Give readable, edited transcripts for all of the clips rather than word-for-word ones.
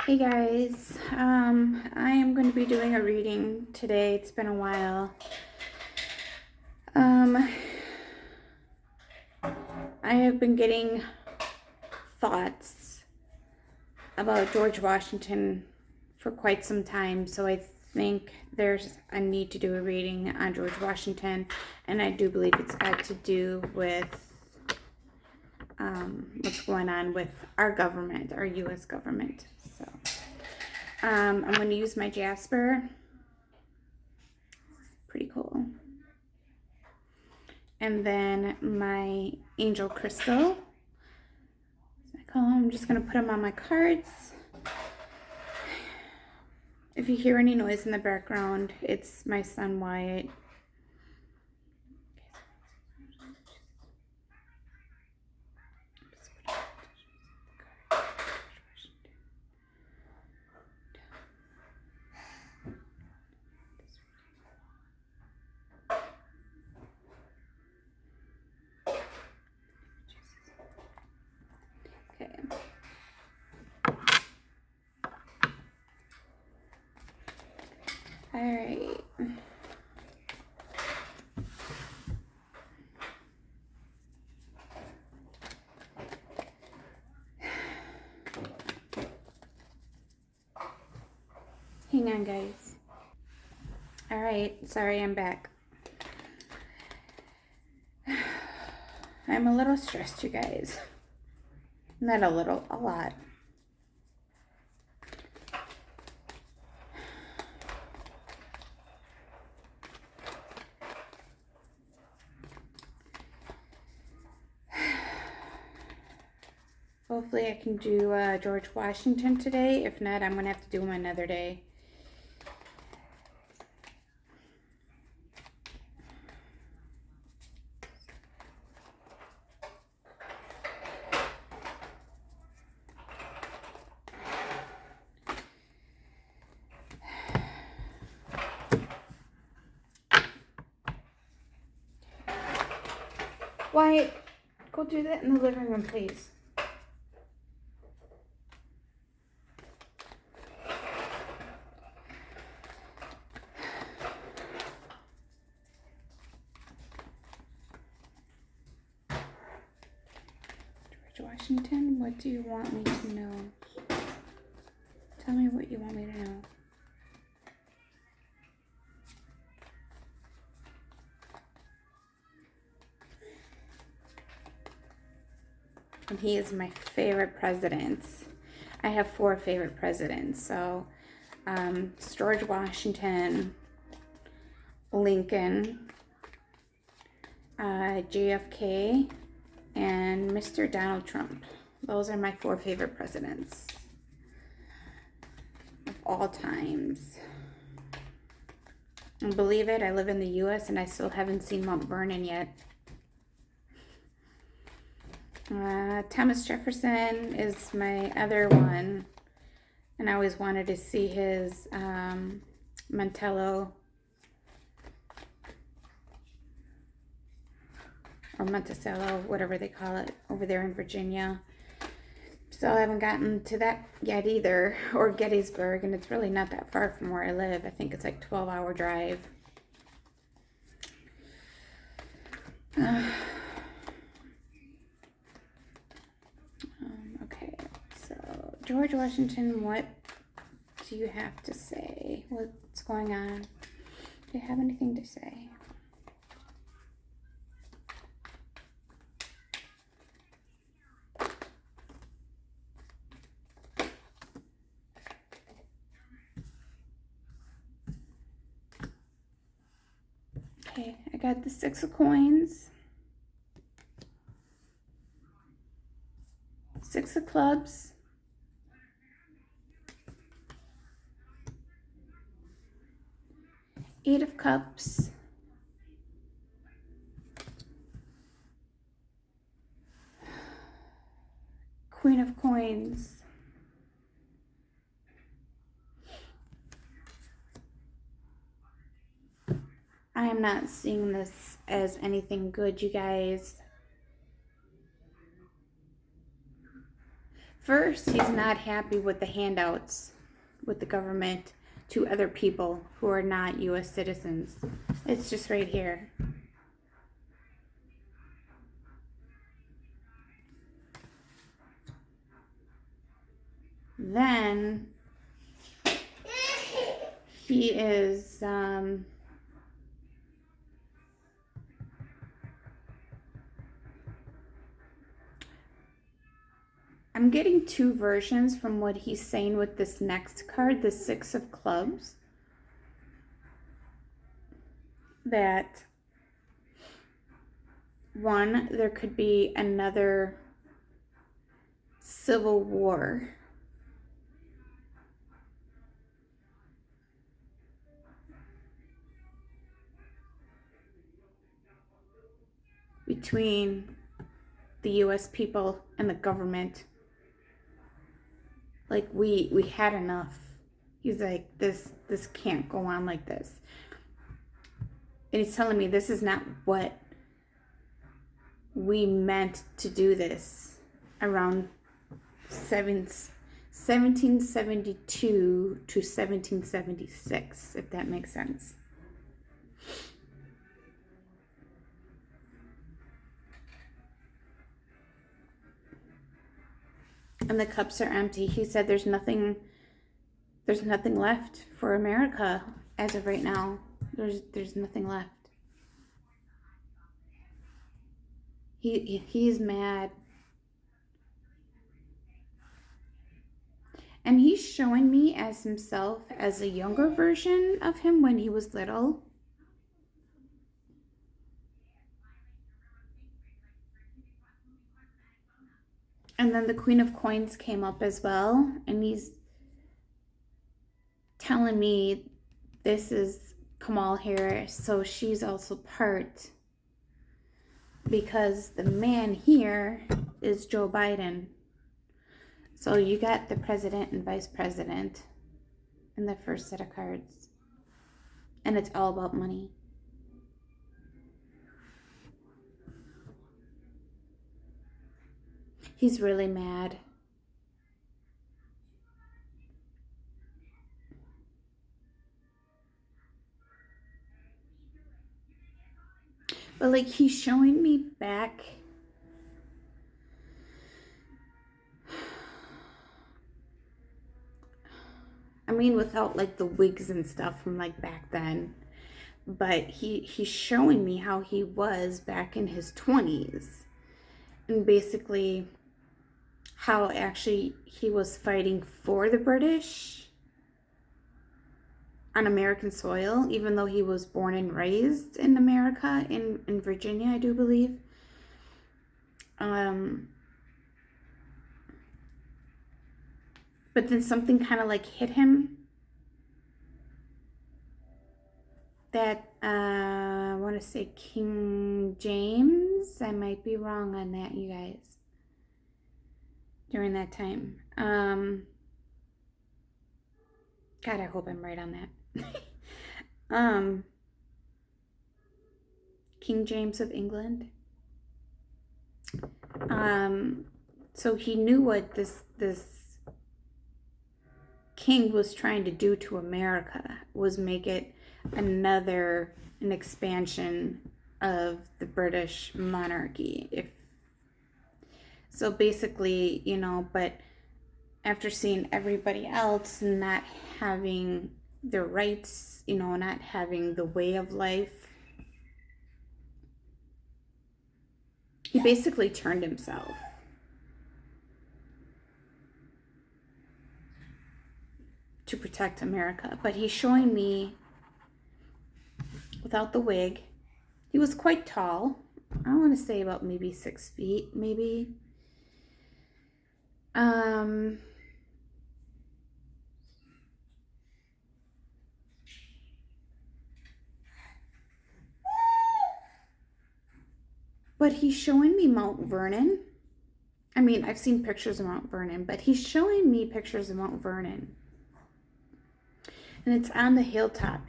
Hey guys, I am going to be doing a reading today. It's been a while. Um, I have been getting thoughts about George Washington for quite some time, so I think there's a need to do a reading on George Washington, and I do believe it's got to do with what's going on with our government, our U.S. government. So, I'm going to use my Jasper. Pretty cool. And then my angel crystal. I'm just going to put them on my cards. If you hear any noise in the background, it's my son Wyatt. Okay. All right. Hang on, guys. All right. Sorry, I'm back. I'm a little stressed, you guys. Not a little, a lot. Hopefully I can do George Washington today. If not, I'm going to have to do him another day. Wyatt, go do that in the living room, please. George Washington, what do you want me to know? Tell me what you want me to know. And he is my favorite president. I have 4 favorite presidents. So, it's George Washington, Lincoln, JFK, and Mr. Donald Trump. Those are my 4 favorite presidents of all times. And believe it, I live in the U.S. and I still haven't seen Mount Vernon yet. Thomas Jefferson is my other one, and I always wanted to see his Monticello or Monticello, whatever they call it, over there in Virginia. So I haven't gotten to that yet either, or Gettysburg, and it's really not that far from where I live. I think it's like 12-hour drive. Okay, so George Washington, what do you have to say? What's going on? Do you have anything to say? Okay, I got the 6 of coins, 6 of clubs, 8 of cups, Queen of coins, I am not seeing this as anything good, you guys. First, he's not happy with the handouts with the government to other people who are not U.S. citizens. It's just right here. Then he is I'm getting two versions from what he's saying with this next card, the Six of Clubs. That one, there could be another civil war. Between the US people and the government. Like we had enough. He's like, this can't go on like this. And he's telling me this is not what we meant to do this around 1772 to 1776, if that makes sense. And the cups are empty. He said there's nothing left for America as of right now. There's nothing left. He's mad. And he's showing me as himself as a younger version of him when he was little. And then the Queen of Coins came up as well. And he's telling me this is Kamala Harris. So she's also part. Because the man here is Joe Biden. So you got the president and vice president in the first set of cards. And it's all about money. He's really mad. But like he's showing me back. I mean, without like the wigs and stuff from like back then. But he's showing me how he was back in his 20s. And basically how actually he was fighting for the British on American soil, even though he was born and raised in America, in Virginia, I do believe. But then something kind of like hit him that I want to say King James. I might be wrong on that, you guys. During that time. God, I hope I'm right on that. King James of England. So he knew what this king was trying to do to America, was make it an expansion of the British monarchy. So basically, but after seeing everybody else not having their rights, not having the way of life, he basically turned himself. To protect America. But he's showing me without the wig. He was quite tall. I want to say about maybe 6 feet, maybe. But he's showing me Mount Vernon. I mean, I've seen pictures of Mount Vernon, but he's showing me pictures of Mount Vernon. And it's on the hilltop.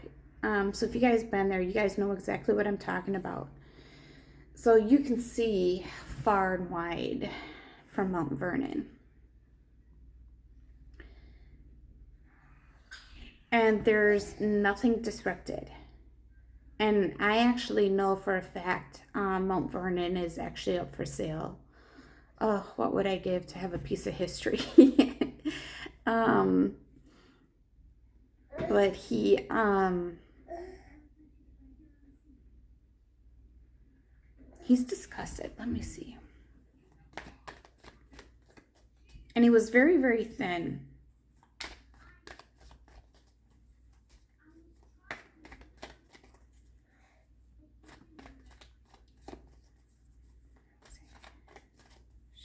So if you guys been there, you guys know exactly what I'm talking about. So you can see far and wide from Mount Vernon. and there's nothing disrupted. And I actually know for a fact Mount Vernon is actually up for sale. Oh, what would I give to have a piece of history? um, but he's disgusted. Let me see. And he was very, very thin.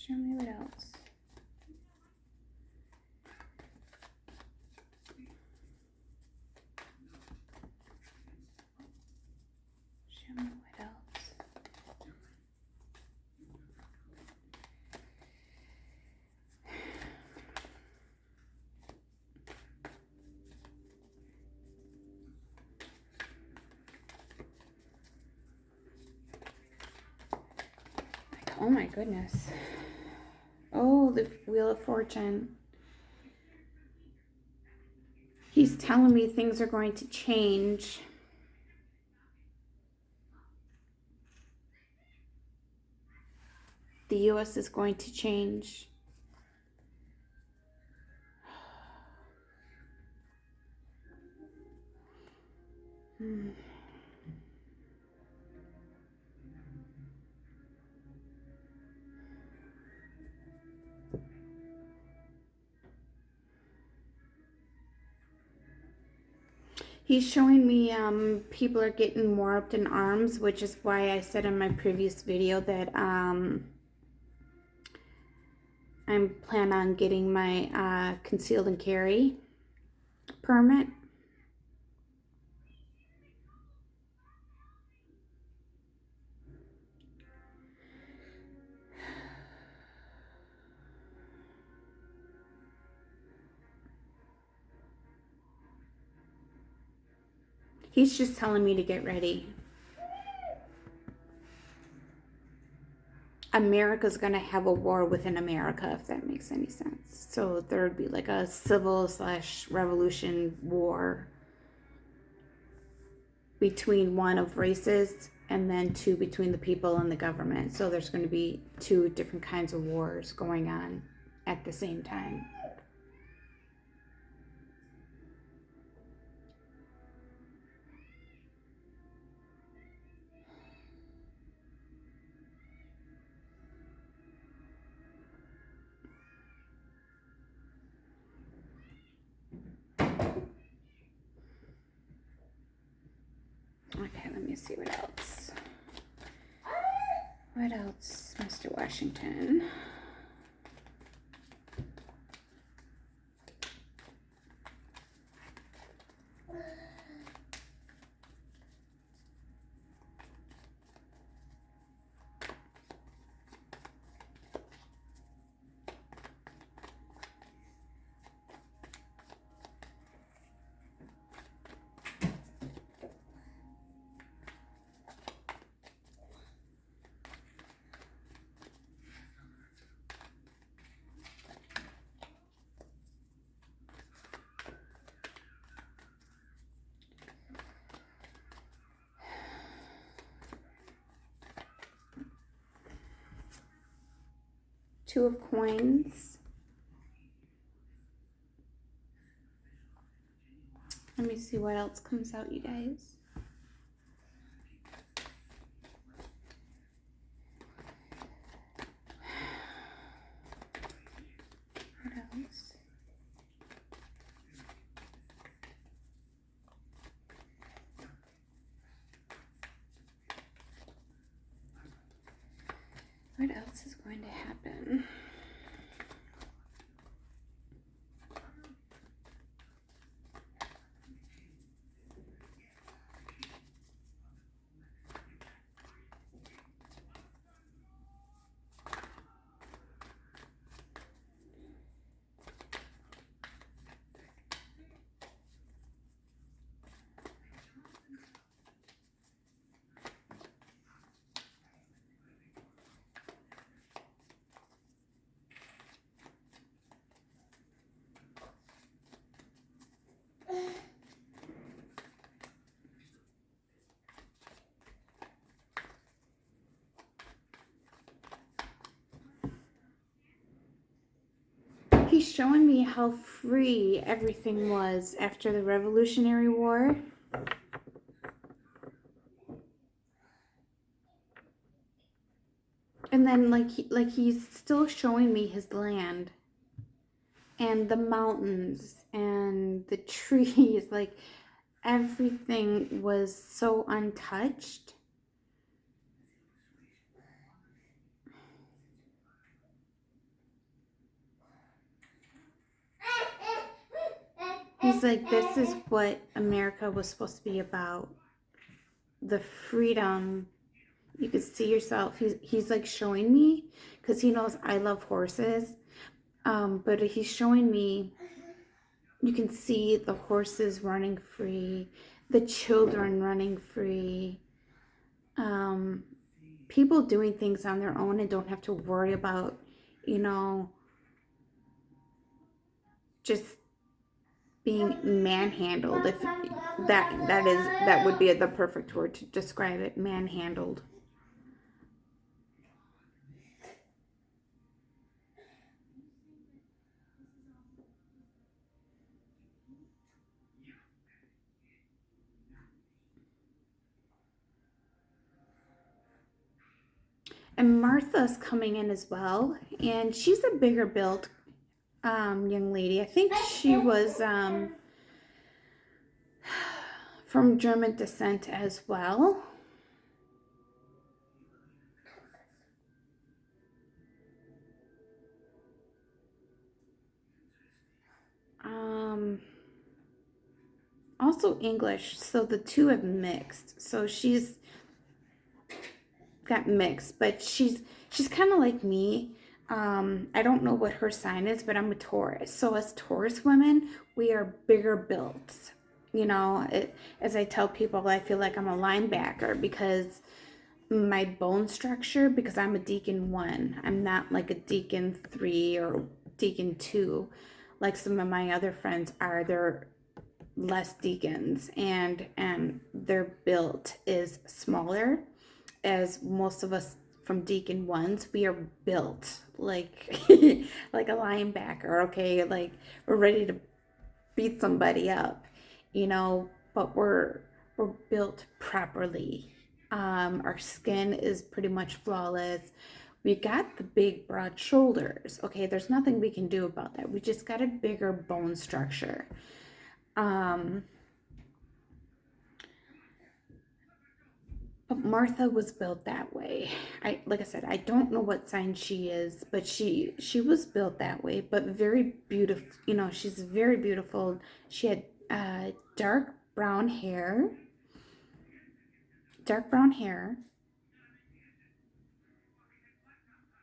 Show me what else. Show me what else. Oh my goodness. Oh, the Wheel of Fortune. He's telling me things are going to change. The U.S. is going to change. He's showing me people are getting more up in arms, which is why I said in my previous video that I'm plan on getting my concealed and carry permit. He's just telling me to get ready. America's going to have a war within America, if that makes any sense. So there would be like a civil/revolution war between one of races and then two between the people and the government. So there's going to be two different kinds of wars going on at the same time. Okay, let me see what else. What else, Mr. Washington? Two of coins. Let me see what else comes out, you guys. What else? What else is going to happen? he's showing me how free everything was after the Revolutionary War. And then he's still showing me his land and the mountains and the trees. Like everything was so untouched. He's like, this is what America was supposed to be about. The freedom. You could see yourself. He's like showing me, because he knows I love horses. But he's showing me, you can see the horses running free, the children running free, people doing things on their own and don't have to worry about, you know, just being manhandled. If that would be the perfect word to describe it, manhandled. And Martha's coming in as well, and she's a bigger built young lady. I think she was from German descent as well. Also English, so the two have mixed. So she's got mixed, but she's kind of like me. I don't know what her sign is, but I'm a Taurus. So as Taurus women, we are bigger built. You know, as I tell people, I feel like I'm a linebacker because my bone structure, because I'm a Deacon 1. I'm not like a Deacon 3 or Deacon 2 like some of my other friends are. They're less deacons, and their build is smaller. As most of us from Deacon 1s, we are built like like a linebacker. Okay, like we're ready to beat somebody up, you know, but we're built properly. Our skin is pretty much flawless. We got the big broad shoulders. Okay, there's nothing we can do about that. We just got a bigger bone structure. But Martha was built that way. Like I said, I don't know what sign she is, but she was built that way, but very beautiful. You know, she's very beautiful. She had dark brown hair.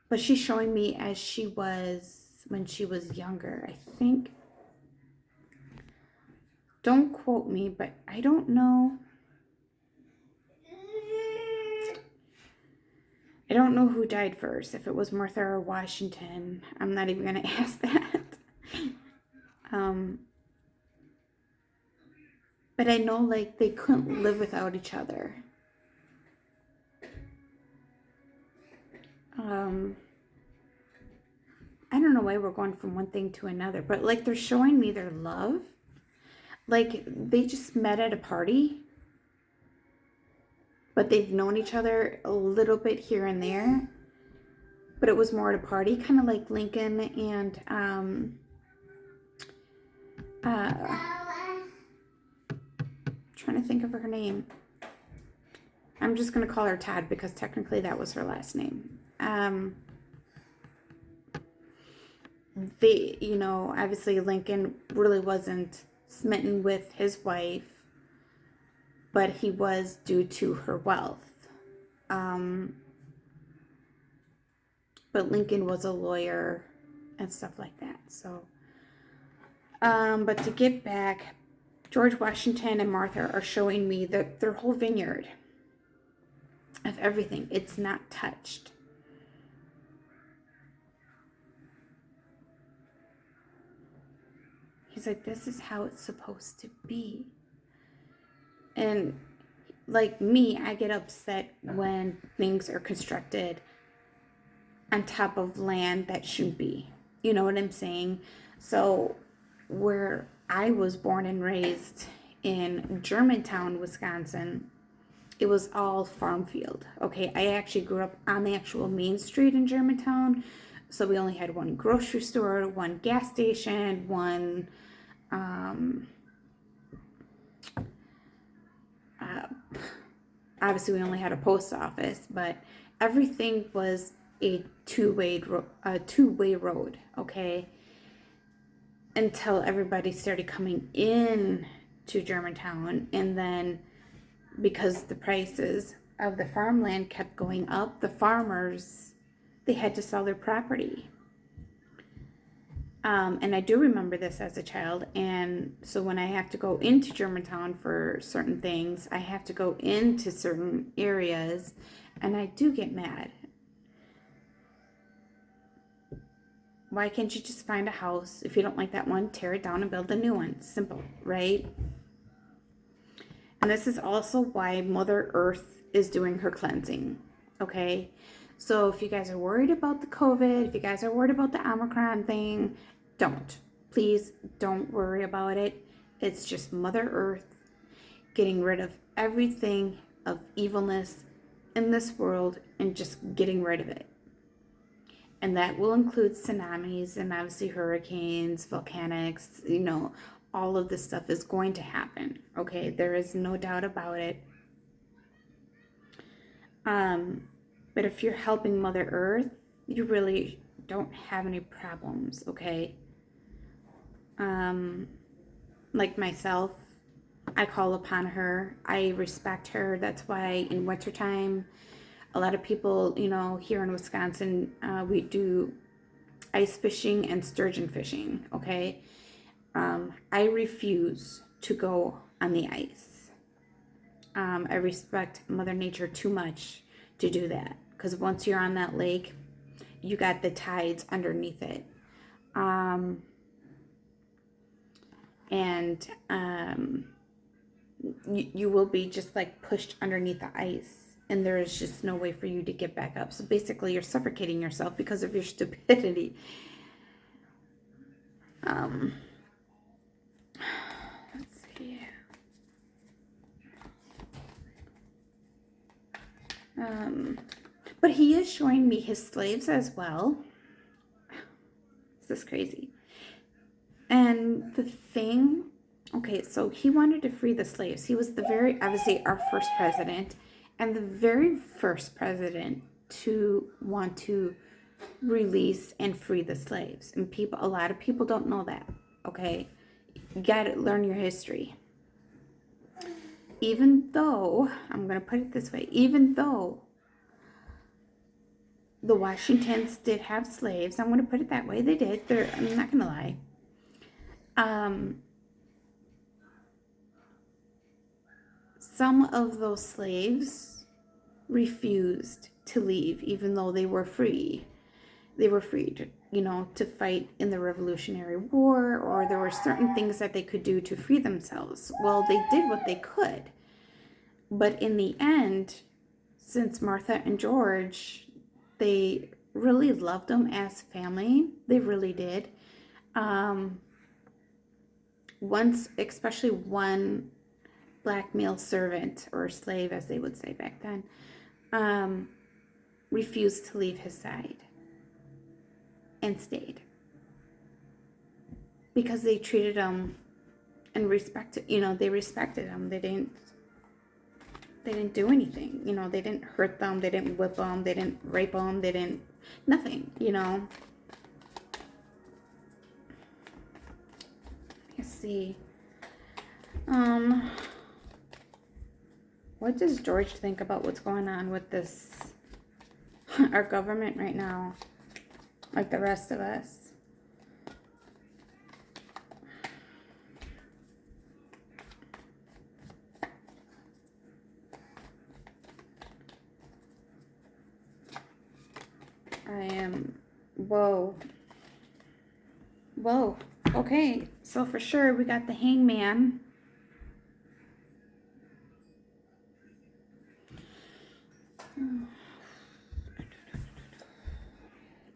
But she's showing me as she was when she was younger. I think, don't quote me, but I don't know. I don't know who died first, if it was Martha or Washington. I'm not even going to ask that. But I know, like, they couldn't live without each other. I don't know why we're going from one thing to another, but like they're showing me their love. Like they just met at a party, but they've known each other a little bit here and there. But it was more at a party, kind of like Lincoln and trying to think of her name. I'm just gonna call her Todd because technically that was her last name. They, you know, obviously Lincoln really wasn't smitten with his wife, but he was due to her wealth. But Lincoln was a lawyer and stuff like that. So, but to get back, George Washington and Martha are showing me that their whole vineyard of everything, it's not touched. He's like, this is how it's supposed to be. And like me, I get upset when things are constructed on top of land that shouldn't be. You know what I'm saying? So where I was born and raised in Germantown, Wisconsin, it was all farm field. Okay, I actually grew up on the actual main street in Germantown. So we only had one grocery store, one gas station, one obviously we only had a post office, but everything was a two-way road, okay? Until everybody started coming in to Germantown, and then because the prices of the farmland kept going up, the farmers, they had to sell their property. And I do remember this as a child. And so when I have to go into Germantown for certain things, I have to go into certain areas, and I do get mad. Why can't you just find a house? If you don't like that one, tear it down and build a new one. Simple, right? And this is also why Mother Earth is doing her cleansing, okay? So if you guys are worried about the COVID, if you guys are worried about the Omicron thing, don't. Please don't worry about it. It's just Mother Earth getting rid of everything of evilness in this world and just getting rid of it. And that will include tsunamis and obviously hurricanes, volcanics, all of this stuff is going to happen. Okay, there is no doubt about it. But if you're helping Mother Earth, you really don't have any problems, okay? Like myself, I call upon her. I respect her. That's why in wintertime, a lot of people, here in Wisconsin, we do ice fishing and sturgeon fishing, okay? I refuse to go on the ice. I respect Mother Nature too much to do that, because once you're on that lake, you got the tides underneath it. You will be just like pushed underneath the ice, and there is just no way for you to get back up. So basically you're suffocating yourself because of your stupidity. Let's see. But he is showing me his slaves as well. This is crazy. And the thing, okay, so he wanted to free the slaves. He was obviously our first president, and the very first president to want to release and free the slaves. And a lot of people don't know that, okay? You gotta learn your history. Even though, I'm gonna put it this way, even though the Washingtons did have slaves, I'm gonna put it that way, they did, I'm not gonna lie. Some of those slaves refused to leave, even though they were free. They were free to fight in the Revolutionary War, or there were certain things that they could do to free themselves. Well, they did what they could. But in the end, since Martha and George, they really loved them as family. They really did. Especially one black male servant, or slave as they would say back then, refused to leave his side and stayed, because they treated him and they respected him. They didn't do anything, they didn't hurt them, they didn't whip them, they didn't rape them, they didn't, nothing, Let's see. What does George think about what's going on with our government right now, like the rest of us? Whoa. Okay, so for sure we got the Hangman.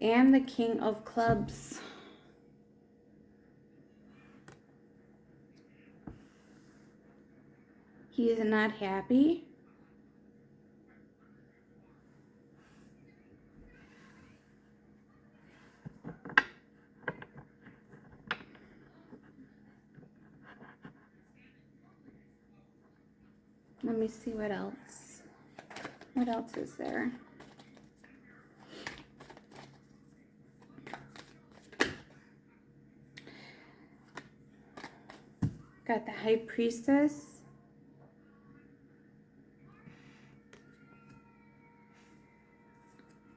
And the King of Clubs. He is not happy. Let me see what else. What else is there? Got the High Priestess.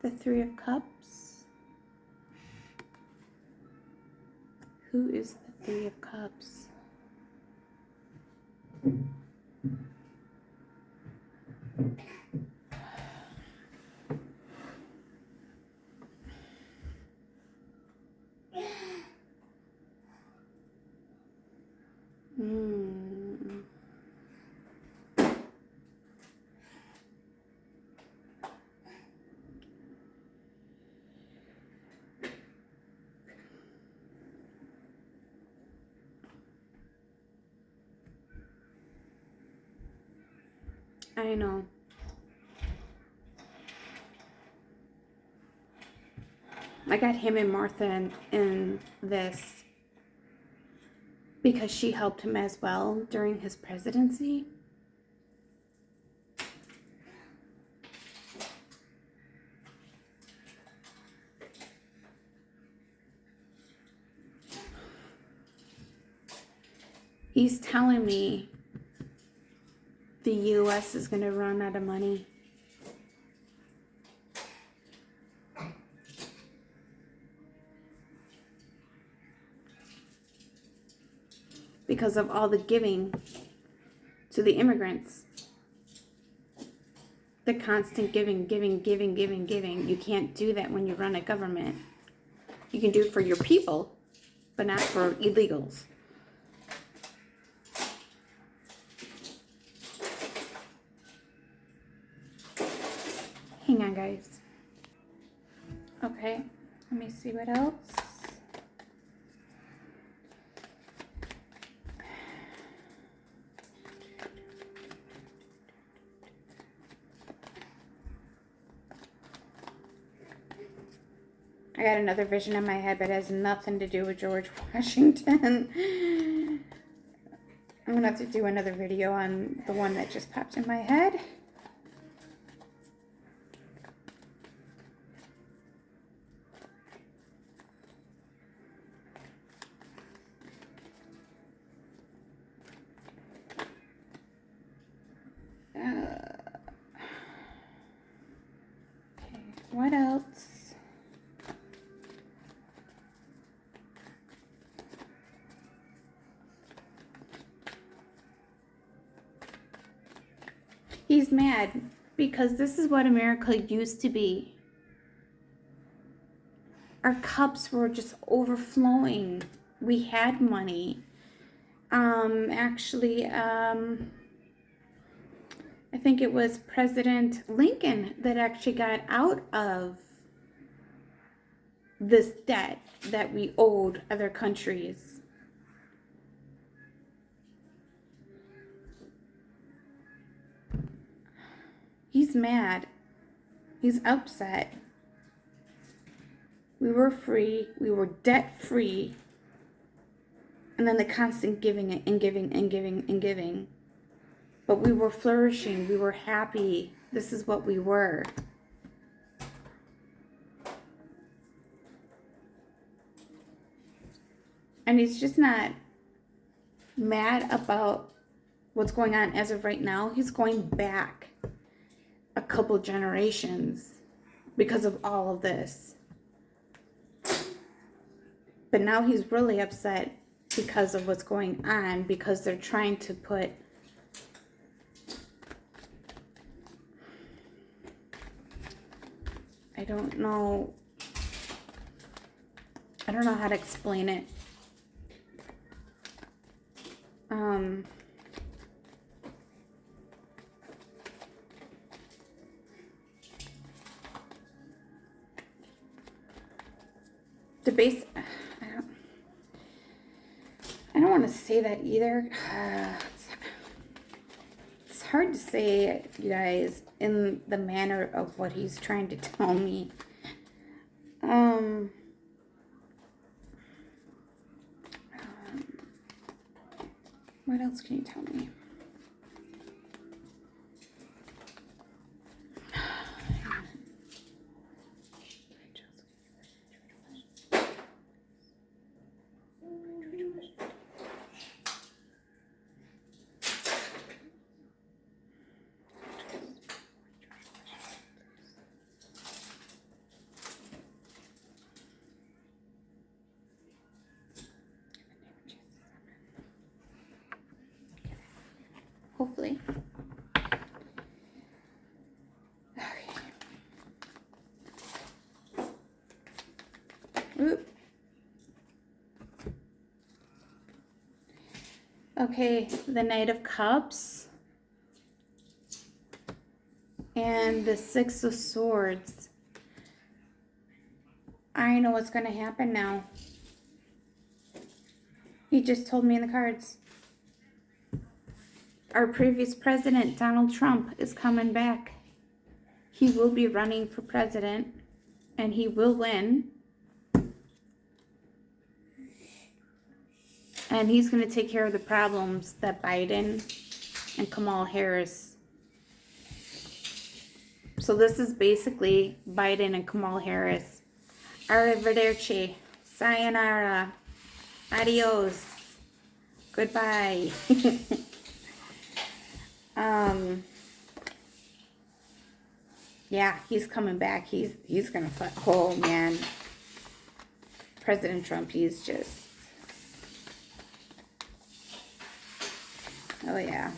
The Three of Cups. Who is the Three of Cups? I know. I got him and Martha in this because she helped him as well during his presidency. He's telling me the U.S. is going to run out of money. Because of all the giving to the immigrants. The constant giving. You can't do that when you run a government. You can do it for your people, but not for illegals. Hang on, guys. Okay, let me see what else. I got another vision in my head, but it has nothing to do with George Washington. I'm going to have to do another video on the one that just popped in my head. Okay, what else? He's mad because this is what America used to be. Our cups were just overflowing. We had money. I think it was President Lincoln that actually got out of this debt that we owed other countries. He's mad. He's upset. We were free. We were debt free. And then the constant giving and giving and giving and giving. But we were flourishing. We were happy. This is what we were. And he's just not mad about what's going on as of right now. He's going back a couple generations because of all of this. But now he's really upset because of what's going on, because they're trying to put I don't know how to explain it. The base, I don't want to say that either. hard to say, you guys, in the manner of what he's trying to tell me. What else can you tell me? Hopefully. Oop. Okay, the Knight of Cups and the Six of Swords. I know what's going to happen now. He just told me in the cards. Our previous president, Donald Trump, is coming back. He will be running for president, and he will win. And he's going to take care of the problems that Biden and Kamala Harris. So this is basically Biden and Kamala Harris. Arrivederci. Sayonara. Adios. Goodbye. Yeah, he's coming back. He's gonna fuck. Oh man, President Trump. He's just. Oh yeah.